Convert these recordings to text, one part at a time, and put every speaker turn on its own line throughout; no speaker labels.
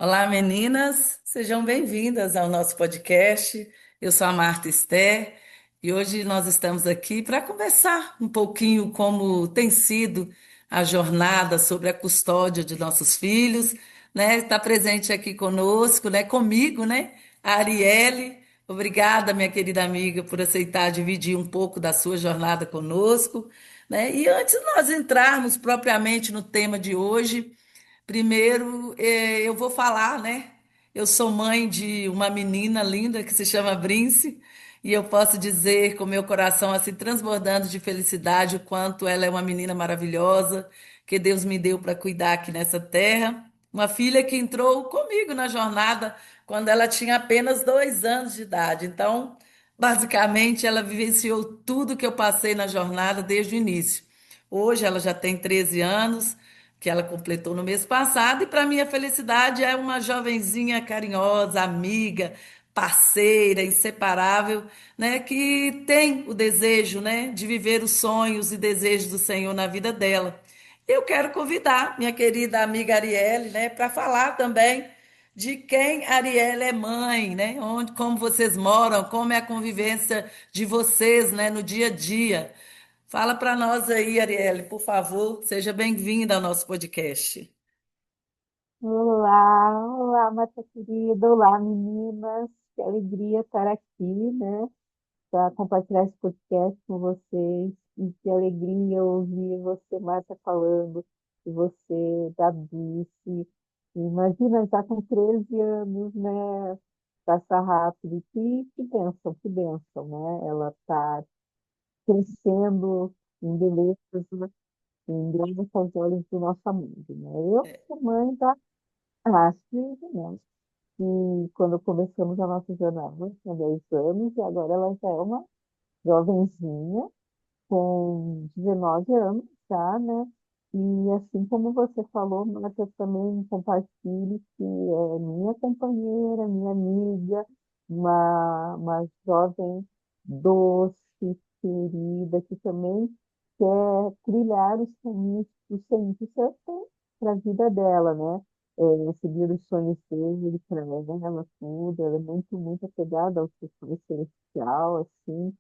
Olá, meninas, sejam bem-vindas ao nosso podcast. Eu sou a Marta Esté e hoje nós estamos aqui para conversar um pouquinho como tem sido a jornada sobre a custódia de nossos filhos, né? Está presente aqui conosco, né? Comigo, né? A Arielle. Obrigada, minha querida amiga, por aceitar dividir um pouco da sua jornada conosco, né? E antes de nós entrarmos propriamente no tema de hoje, primeiro, eu vou falar, né? Eu sou mãe de uma menina linda que se chama Brince, e eu posso dizer com meu coração assim transbordando de felicidade o quanto ela é uma menina maravilhosa que Deus me deu para cuidar aqui nessa terra. Uma filha que entrou comigo na jornada quando ela tinha apenas 2 anos de idade. Então, basicamente, ela vivenciou tudo que eu passei na jornada desde o início. Hoje ela já tem 13 anos, que ela completou no mês passado, e para minha felicidade é uma jovenzinha carinhosa, amiga, parceira, inseparável, né, que tem o desejo, né, de viver os sonhos e desejos do Senhor na vida dela. Eu quero convidar minha querida amiga Arielle, né, para falar também de quem Arielle é mãe, né? Onde, como vocês moram, como é a convivência de vocês, né, no dia a dia. Fala para nós aí, Arielle, por favor. Seja bem-vinda ao nosso podcast.
Olá, Marta querida, olá, meninas. Que alegria estar aqui, né, para compartilhar esse podcast com vocês. E que alegria ouvir você, Marta, falando, e você, da Bice. Imagina, já com 13 anos, né? Passa rápido. Que bênção, né? Ela está crescendo em beleza, em graças aos olhos do nosso amigo, né? Eu sou mãe da Astrid, né? E quando começamos a nossa jornada, tinha 10 anos, e agora ela já é uma jovenzinha, com 19 anos já, né? E assim como você falou, Marta, eu também compartilho que é minha companheira, minha amiga, uma jovem doce, querida, que também quer trilhar os caminhos que o Senhor tem para a vida dela, né? Seguir os sonhos dele para ela, tudo. Ela é muito, muito apegada ao seu sonho celestial, assim.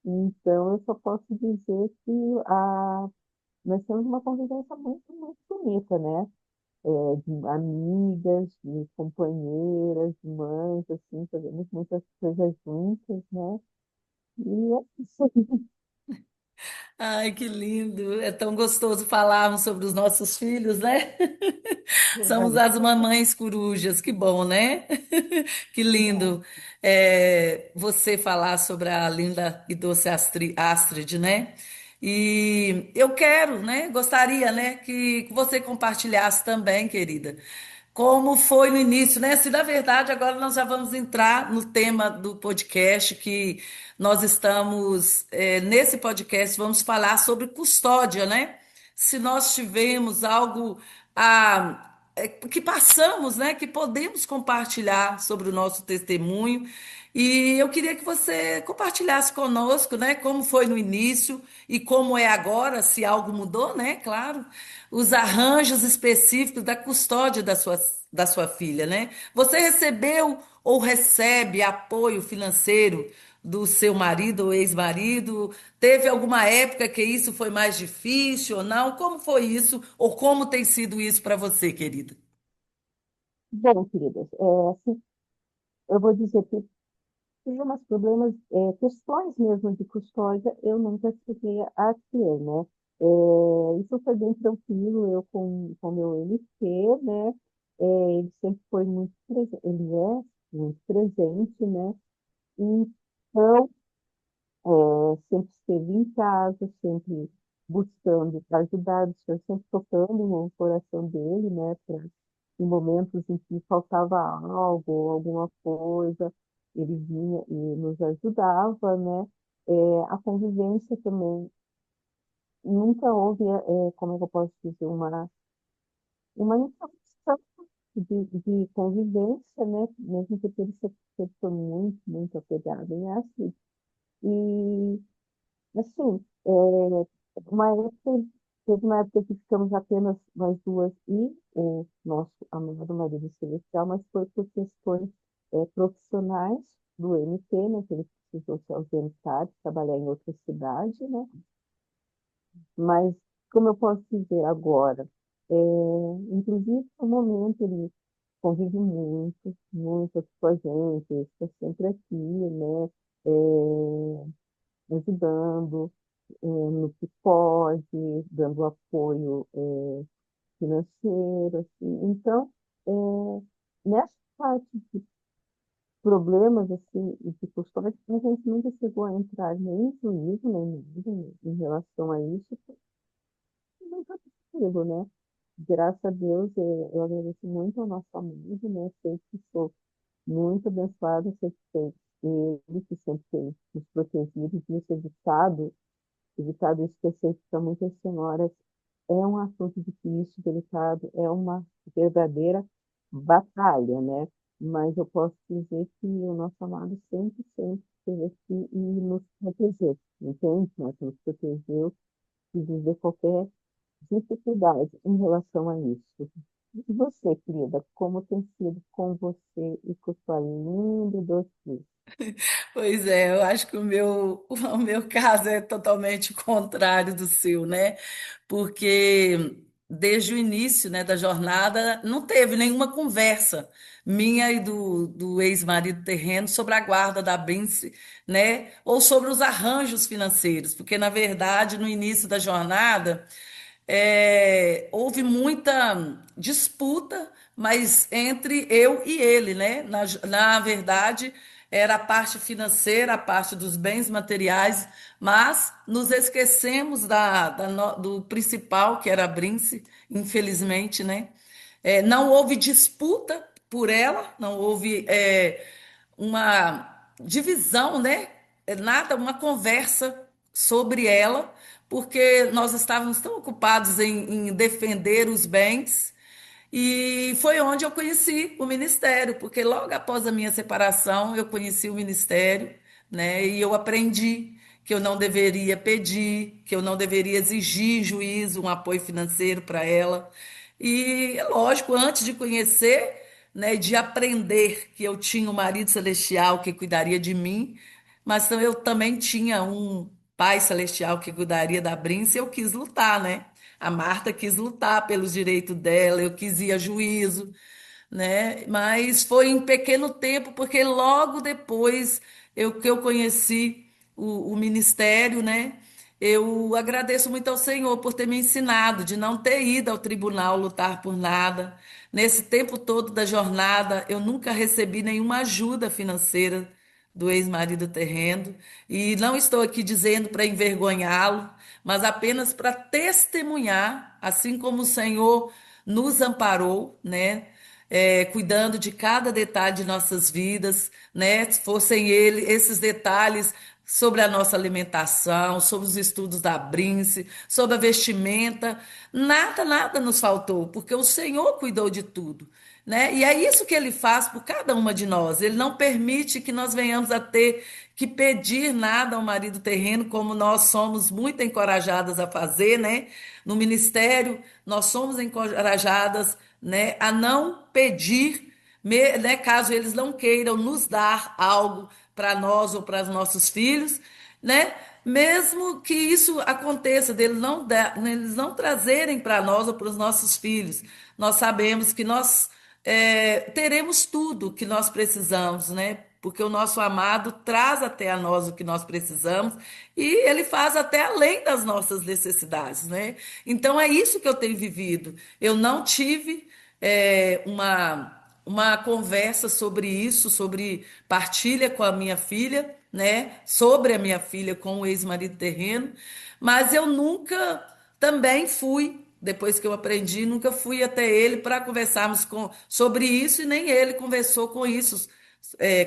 Então, eu só posso dizer que nós temos uma convivência muito, muito bonita, né? De amigas, de companheiras, de mães, assim, fazemos muitas coisas juntas, né? E é isso.
Ai, que lindo! É tão gostoso falarmos sobre os nossos filhos, né? Somos as mamães corujas, que bom, né? Que lindo você falar sobre a linda e doce Astrid, né? E eu quero, né? Gostaria, né, que você compartilhasse também, querida, como foi no início, né? Se na verdade agora nós já vamos entrar no tema do podcast que nós estamos nesse podcast vamos falar sobre custódia, né? Se nós tivemos algo que passamos, né? Que podemos compartilhar sobre o nosso testemunho. E eu queria que você compartilhasse conosco, né? Como foi no início e como é agora, se algo mudou, né? Claro, os arranjos específicos da custódia da sua filha, né? Você recebeu ou recebe apoio financeiro do seu marido ou ex-marido? Teve alguma época que isso foi mais difícil ou não? Como foi isso? Ou como tem sido isso para você, querida?
Bom, queridas, assim, eu vou dizer que problemas, questões mesmo de custódia, eu nunca cheguei a ter, né? Isso foi bem tranquilo, eu com meu MT, né? Ele sempre foi muito presente, ele é muito presente, né? Então, sempre esteve em casa, sempre buscando ajudar, o Senhor sempre tocando no coração dele, né? Em momentos em que faltava algo, alguma coisa, ele vinha e nos ajudava, né? A convivência também, nunca houve, como é que eu posso dizer, uma interrupção de convivência, né? Mesmo que ele sempre foi muito, muito apegado em Assis. E, assim, uma época. Teve uma época que ficamos apenas nós duas e o nosso amado marido celestial, mas foi por questões profissionais do MT, né, que ele precisou se ausentar, trabalhar em outra cidade, né? Mas, como eu posso dizer agora, inclusive no momento ele convive muito, muito aqui com a gente, está sempre aqui, né? Ajudando no que pode, dando apoio financeiro, assim. Então, nessa parte de problemas, assim, e de custódia, a gente nunca chegou a entrar nem em juízo, nem nada em relação a isso, porque não está tranquilo, né? Graças a Deus, eu agradeço muito ao nosso amigo, né? Sei que sou muito abençoada, sei que tem ele que sempre tem nos protegido, nos evitado isso que eu sei que para muitas senhoras é um assunto difícil, delicado, é uma verdadeira batalha, né? Mas eu posso dizer que o nosso amado sempre, sempre esteve aqui e nos protegeu, entende? Nos protegeu e dizer qualquer dificuldade em relação a isso. E você, querida, como tem sido com você e com sua linda e doce filha?
Pois é, eu acho que o meu caso é totalmente contrário do seu, né? Porque desde o início, né, da jornada não teve nenhuma conversa minha e do ex-marido terreno sobre a guarda da Bince, né? Ou sobre os arranjos financeiros, porque na verdade no início da jornada houve muita disputa, mas entre eu e ele, né? Na verdade, era a parte financeira, a parte dos bens materiais, mas nos esquecemos do principal, que era a Brince, infelizmente, né? Não houve disputa por ela, não houve uma divisão, né? Nada, uma conversa sobre ela, porque nós estávamos tão ocupados em defender os bens. E foi onde eu conheci o ministério, porque logo após a minha separação eu conheci o ministério, né? E eu aprendi que eu não deveria pedir, que eu não deveria exigir juízo, um apoio financeiro para ela. E é lógico, antes de conhecer, né, de aprender que eu tinha um marido celestial que cuidaria de mim, mas eu também tinha um pai celestial que cuidaria da Brince, e eu quis lutar, né? A Marta quis lutar pelos direitos dela, eu quis ir a juízo, né? Mas foi em pequeno tempo, porque logo depois que eu conheci o ministério, né? Eu agradeço muito ao Senhor por ter me ensinado de não ter ido ao tribunal lutar por nada. Nesse tempo todo da jornada, eu nunca recebi nenhuma ajuda financeira do ex-marido terreno. E não estou aqui dizendo para envergonhá-lo, mas apenas para testemunhar, assim como o Senhor nos amparou, né? Cuidando de cada detalhe de nossas vidas, né? Fossem esses detalhes sobre a nossa alimentação, sobre os estudos da Brince, sobre a vestimenta, nada nos faltou, porque o Senhor cuidou de tudo, né? E é isso que ele faz por cada uma de nós. Ele não permite que nós venhamos a ter que pedir nada ao marido terreno, como nós somos muito encorajadas a fazer, né? No ministério, nós somos encorajadas, né, a não pedir, né, caso eles não queiram nos dar algo para nós ou para os nossos filhos, né? Mesmo que isso aconteça, eles não trazerem para nós ou para os nossos filhos, nós sabemos que nós teremos tudo que nós precisamos, né? Porque o nosso amado traz até a nós o que nós precisamos e ele faz até além das nossas necessidades, né? Então é isso que eu tenho vivido. Eu não tive uma conversa sobre isso, sobre partilha com a minha filha, né? Sobre a minha filha com o ex-marido terreno, mas eu nunca também fui, depois que eu aprendi, nunca fui até ele para conversarmos sobre isso e nem ele conversou com isso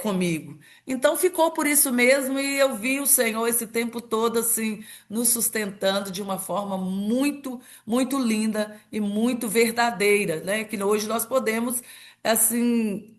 comigo. Então ficou por isso mesmo e eu vi o Senhor esse tempo todo assim nos sustentando de uma forma muito linda e muito verdadeira, né? Que hoje nós podemos assim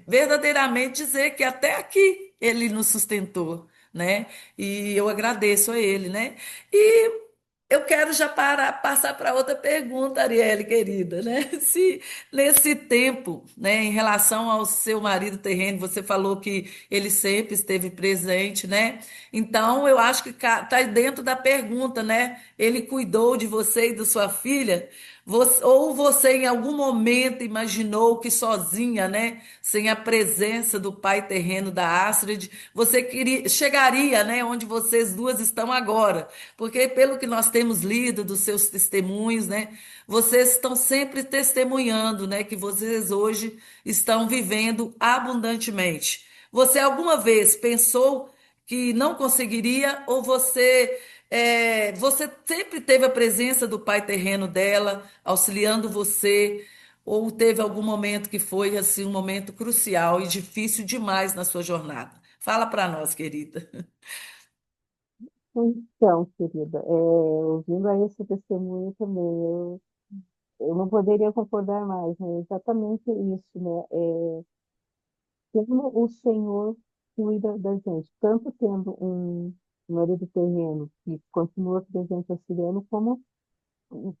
verdadeiramente dizer que até aqui ele nos sustentou, né? E eu agradeço a ele, né? E eu quero já passar para outra pergunta, Arielle, querida, né? Se nesse tempo, né, em relação ao seu marido terreno, você falou que ele sempre esteve presente, né? Então, eu acho que está dentro da pergunta, né? Ele cuidou de você e da sua filha? Ou você em algum momento imaginou que sozinha, né, sem a presença do pai terreno da Astrid, você chegaria, né, onde vocês duas estão agora? Porque pelo que nós temos lido dos seus testemunhos, né, vocês estão sempre testemunhando, né, que vocês hoje estão vivendo abundantemente. Você alguma vez pensou que não conseguiria, ou você sempre teve a presença do pai terreno dela, auxiliando você, ou teve algum momento que foi assim um momento crucial e difícil demais na sua jornada? Fala para nós, querida.
Então, querida, ouvindo aí esse testemunho também, eu não poderia concordar mais, né? Exatamente isso, né? Como o Senhor cuida da gente, tanto tendo um marido terreno que continua presente auxiliando, como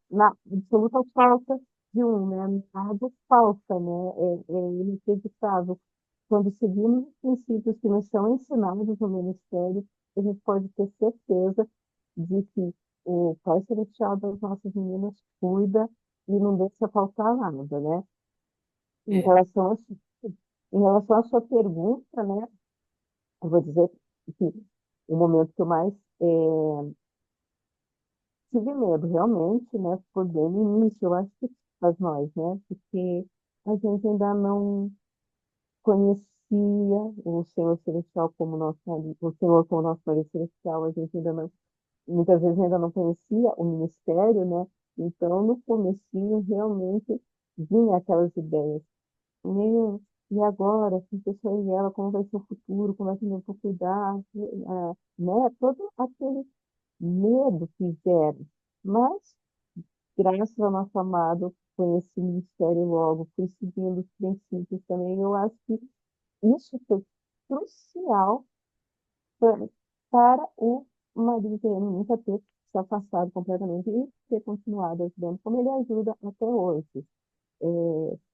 na absoluta falta de um, né? Nada falta, né? É inacreditável. Quando seguimos os princípios que nos são ensinados no ministério, a gente pode ter certeza de que o Pai Celestial das nossas meninas cuida e não deixa faltar nada, né? Em
É,
relação a, em relação à sua pergunta, né? Eu vou dizer que o momento que eu mais tive medo, realmente, né? Foi bem no início, eu acho que faz nós, né? Porque a gente ainda não conhecia o Senhor Celestial como nosso marido, o Senhor como nosso marido celestial, a gente ainda não, muitas vezes ainda não conhecia o ministério, né? Então, no comecinho, realmente vinha aquelas ideias. Meu, e agora, se eu sou e ela, como vai ser o futuro, como é que eu vou cuidar, né? Todo aquele medo que gera. Mas, graças ao nosso amado, conheci o ministério logo, fui seguindo os princípios também. Eu acho que isso foi crucial para, para o marido querendo nunca ter se afastado completamente e ter continuado ajudando, como ele ajuda até hoje.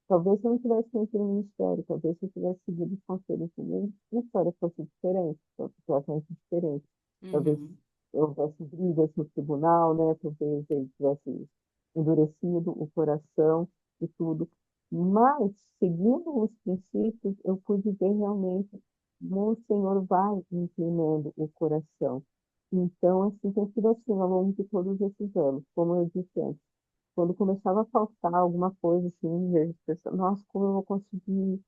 Talvez se eu não tivesse conhecido o ministério, talvez se eu tivesse seguido os conselhos dele, a história fosse diferente, fosse completamente diferente. Talvez
uhum.
houvesse brigas no tribunal, né? Talvez ele tivesse endurecido o coração e tudo. Mas, seguindo os princípios, eu pude ver realmente como o Senhor vai inclinando o coração. Então, assim, tem sido assim ao longo de todos esses anos, como eu disse antes. Quando começava a faltar alguma coisa, assim, eu pensava, nossa, como eu vou conseguir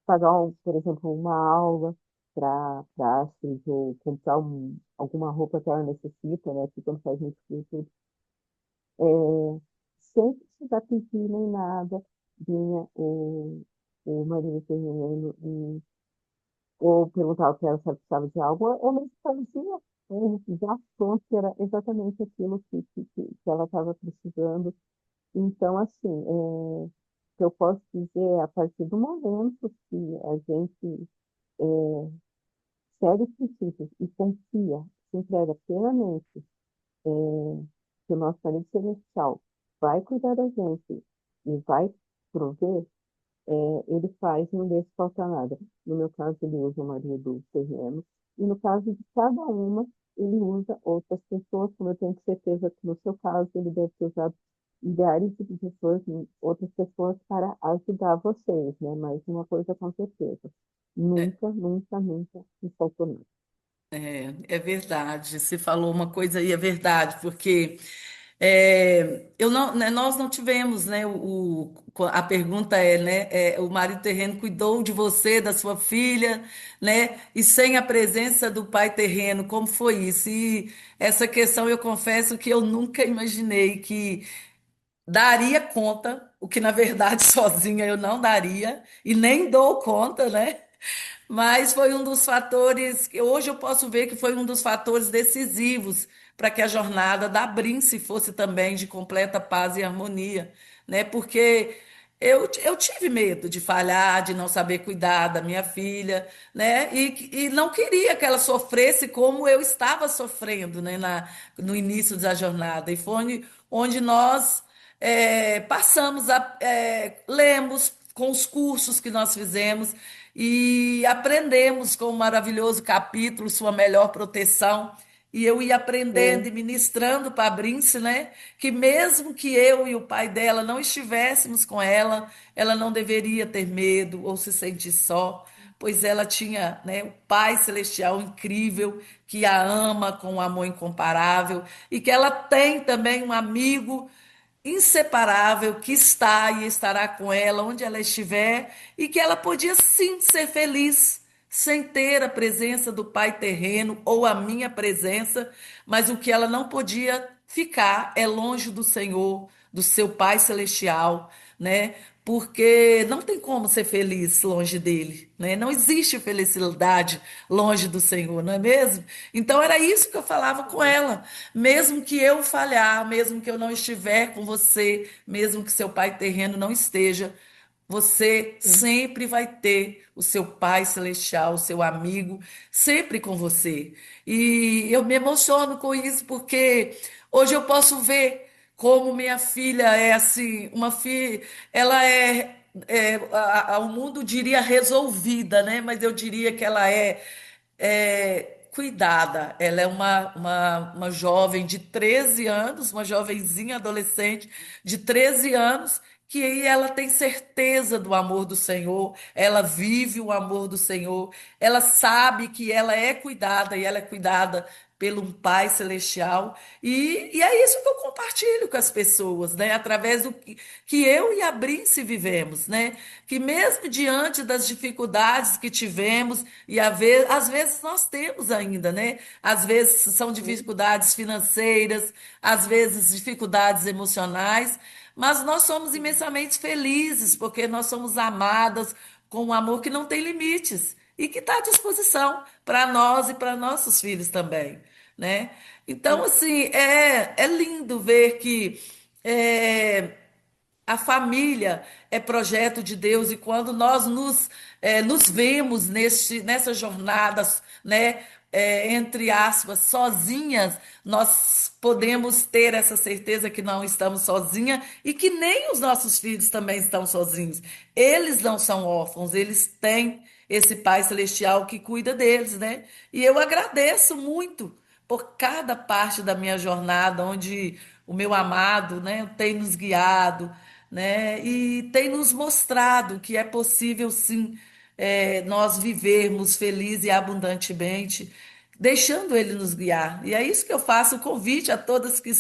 pagar, por exemplo, uma aula para Astrid, ou comprar alguma roupa que ela necessita, né? Que quando faz muito frio, tudo. Sem precisar pedir nem nada, vinha o marido terminando ou perguntava para ela se ela precisava de algo, ou mesmo fazia já pronto, que era exatamente aquilo que ela estava precisando. Então, assim, o que eu posso dizer é, a partir do momento que a gente segue os princípios e confia, se entrega plenamente, que o nosso Pai Celestial vai cuidar da gente e vai prover, ele faz e não deixa faltar nada. No meu caso, ele usa o marido terreno, e no caso de cada uma, ele usa outras pessoas, como eu tenho certeza que no seu caso, ele deve ter usado milhares de pessoas, outras pessoas para ajudar vocês, né? Mas uma coisa com certeza, nunca, nunca, nunca me faltou nada.
É verdade. Você falou uma coisa aí, é verdade, porque eu não, né, nós não tivemos, né? A pergunta é, né? O marido terreno cuidou de você, da sua filha, né? E sem a presença do pai terreno, como foi isso? E essa questão eu confesso que eu nunca imaginei que daria conta, o que na verdade sozinha eu não daria, e nem dou conta, né? Mas foi um dos fatores, que hoje eu posso ver que foi um dos fatores decisivos para que a jornada da Brince fosse também de completa paz e harmonia, né? Porque eu tive medo de falhar, de não saber cuidar da minha filha, né? E não queria que ela sofresse como eu estava sofrendo, né? No início da jornada. E foi onde nós passamos lemos com os cursos que nós fizemos e aprendemos com o maravilhoso capítulo Sua Melhor Proteção. E eu ia aprendendo
Sim,
e ministrando para a Brince, né? Que mesmo que eu e o pai dela não estivéssemos com ela, ela não deveria ter medo ou se sentir só, pois ela tinha, né, o Pai Celestial incrível que a ama com um amor incomparável e que ela tem também um amigo inseparável que está e estará com ela onde ela estiver e que ela podia sim ser feliz sem ter a presença do pai terreno ou a minha presença, mas o que ela não podia ficar é longe do Senhor, do seu Pai celestial, né? Porque não tem como ser feliz longe dele, né? Não existe felicidade longe do Senhor, não é mesmo? Então era isso que eu falava com
sim,
ela. Mesmo que eu falhar, mesmo que eu não estiver com você, mesmo que seu pai terreno não esteja, você
sim,
sempre vai ter o seu Pai Celestial, o seu amigo, sempre com você. E eu me emociono com isso porque hoje eu posso ver como minha filha é assim, uma filha, ela o mundo diria resolvida, né? Mas eu diria que ela cuidada. Ela é uma jovem de 13 anos, uma jovenzinha adolescente de 13 anos, que aí ela tem certeza do amor do Senhor, ela vive o amor do Senhor, ela sabe que ela é cuidada e ela é cuidada pelo um Pai Celestial, e é isso que eu compartilho com as pessoas, né? Através do que eu e a Brince vivemos, né? Que mesmo diante das dificuldades que tivemos, e às vezes nós temos ainda, né? Às vezes são
sim,
dificuldades financeiras, às vezes dificuldades emocionais, mas nós somos
sim,
imensamente felizes porque nós somos amadas com um amor que não tem limites e que está à disposição para nós e para nossos filhos também, né? Então,
sim,
assim, é lindo ver que é, a família é projeto de Deus e quando nós nos vemos nessa jornada, né, entre aspas, sozinhas, nós podemos ter essa certeza que não estamos sozinhas e que nem os nossos filhos também estão sozinhos. Eles não são órfãos, eles têm esse Pai Celestial que cuida deles, né? E eu agradeço muito por cada parte da minha jornada, onde o meu amado, né, tem nos guiado, né, e tem nos mostrado que é possível sim nós vivermos feliz e abundantemente, deixando Ele nos guiar. E é isso que eu faço o convite a todas que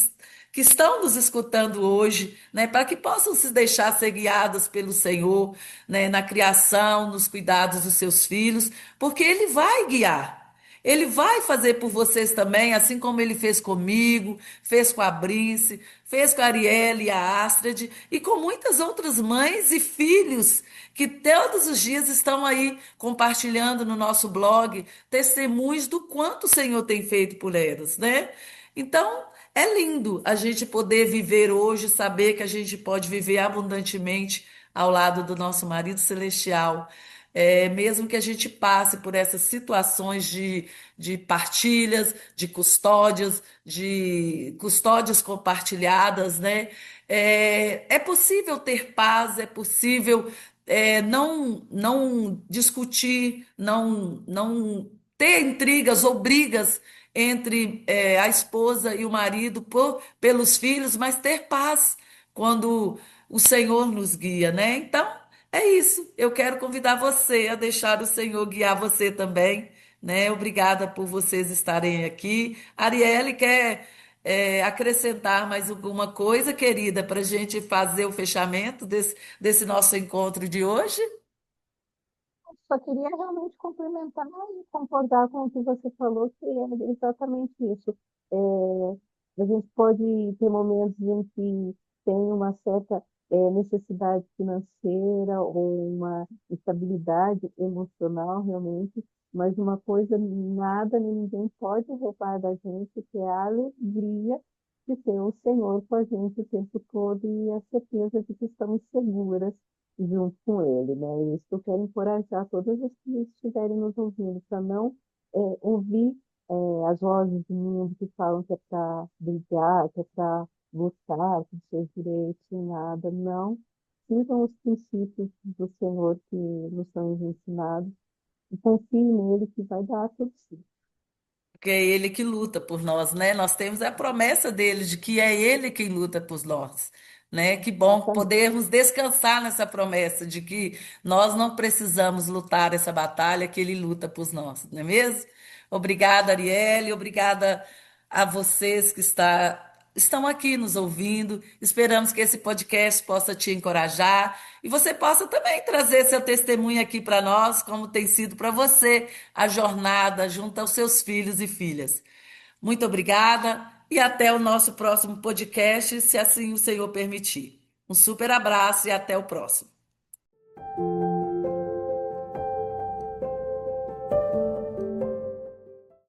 estão nos escutando hoje, né, para que possam se deixar ser guiadas pelo Senhor, né, na criação, nos cuidados dos seus filhos, porque Ele vai guiar. Ele vai fazer por vocês também, assim como ele fez comigo, fez com a Brince, fez com a Arielle e a Astrid, e com muitas outras mães e filhos que todos os dias estão aí compartilhando no nosso blog testemunhos do quanto o Senhor tem feito por elas, né? Então, é lindo a gente poder viver hoje, saber que a gente pode viver abundantemente ao lado do nosso marido celestial. Mesmo que a gente passe por essas situações de partilhas, de custódias compartilhadas, né? É possível ter paz, é possível não discutir, não ter intrigas ou brigas entre a esposa e o marido pelos filhos, mas ter paz quando o Senhor nos guia, né? Então, é isso. Eu quero convidar você a deixar o Senhor guiar você também, né? Obrigada por vocês estarem aqui. Arielle quer acrescentar mais alguma coisa, querida, para a gente fazer o fechamento desse nosso encontro de hoje?
só queria realmente complementar e concordar com o que você falou, que é exatamente isso. A gente pode ter momentos em que tem uma certa necessidade financeira ou uma estabilidade emocional, realmente, mas uma coisa nada nem ninguém pode roubar da gente, que é a alegria de ter o Senhor com a gente o tempo todo e a certeza de que estamos seguras junto com Ele, né? E isso eu quero encorajar todas as que estiverem nos ouvindo para não ouvir as vozes do mundo que falam que é para brigar, que é para lutar por seus direitos e nada. Não. Sigam os princípios do Senhor que nos são ensinados e confiem nele que vai dar tudo certo.
Porque é Ele que luta por nós, né? Nós temos a promessa dele de que é Ele quem luta por nós, né? Que bom
Exatamente.
podermos descansar nessa promessa de que nós não precisamos lutar essa batalha, que Ele luta por nós, não é mesmo? Obrigada, Arielle, obrigada a vocês que estão aqui nos ouvindo. Esperamos que esse podcast possa te encorajar e você possa também trazer seu testemunho aqui para nós, como tem sido para você a jornada junto aos seus filhos e filhas. Muito obrigada e até o nosso próximo podcast, se assim o Senhor permitir. Um super abraço e até o próximo.